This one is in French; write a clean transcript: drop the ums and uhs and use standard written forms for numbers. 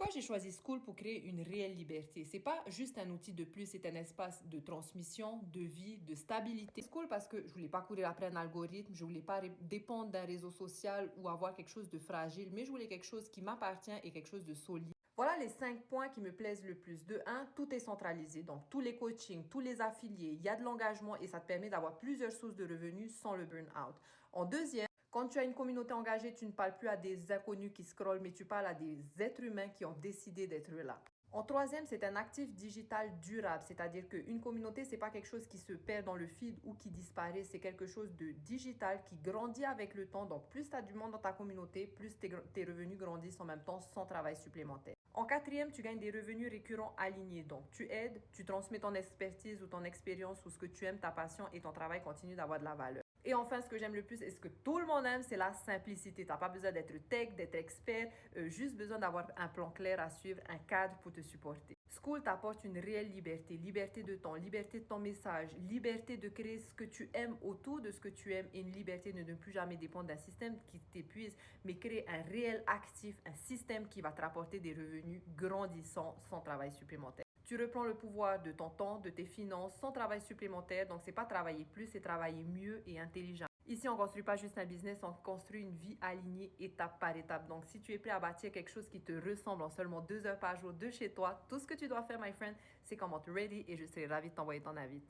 Pourquoi j'ai choisi School pour créer une réelle liberté? C'est pas juste un outil de plus, c'est un espace de transmission, de vie, de stabilité. School parce que je voulais pas courir après un algorithme, je voulais pas dépendre d'un réseau social ou avoir quelque chose de fragile, mais je voulais quelque chose qui m'appartient et quelque chose de solide. Voilà les 5 points qui me plaisent le plus. De un, tout est centralisé. Donc, tous les coachings, tous les affiliés, il y a de l'engagement et ça te permet d'avoir plusieurs sources de revenus sans le burn-out. En deuxième, quand tu as une communauté engagée, tu ne parles plus à des inconnus qui scrollent, mais tu parles à des êtres humains qui ont décidé d'être là. En troisième, c'est un actif digital durable, c'est-à-dire qu'une communauté, c'est pas quelque chose qui se perd dans le feed ou qui disparaît, c'est quelque chose de digital qui grandit avec le temps. Donc, plus tu as du monde dans ta communauté, plus tes revenus grandissent en même temps sans travail supplémentaire. En quatrième, tu gagnes des revenus récurrents alignés. Donc, tu aides, tu transmets ton expertise ou ton expérience ou ce que tu aimes, ta passion et ton travail continue d'avoir de la valeur. Et enfin, ce que j'aime le plus et ce que tout le monde aime, c'est la simplicité. Tu n'as pas besoin d'être tech, d'être expert, juste besoin d'avoir un plan clair à suivre, un cadre pour te supporter. School t'apporte une réelle liberté, liberté de temps, liberté de ton message, liberté de créer ce que tu aimes autour de ce que tu aimes et une liberté de ne plus jamais dépendre d'un système qui t'épuise, mais créer un réel actif, un système qui va te rapporter des revenus grandissants sans travail supplémentaire. Tu reprends le pouvoir de ton temps, de tes finances, sans travail supplémentaire. Donc, c'est pas travailler plus, c'est travailler mieux et intelligent. Ici, on ne construit pas juste un business, on construit une vie alignée étape par étape. Donc, si tu es prêt à bâtir quelque chose qui te ressemble en seulement 2 heures par jour de chez toi, tout ce que tu dois faire, my friend, c'est comment te ready et je serai ravie de t'envoyer ton invite.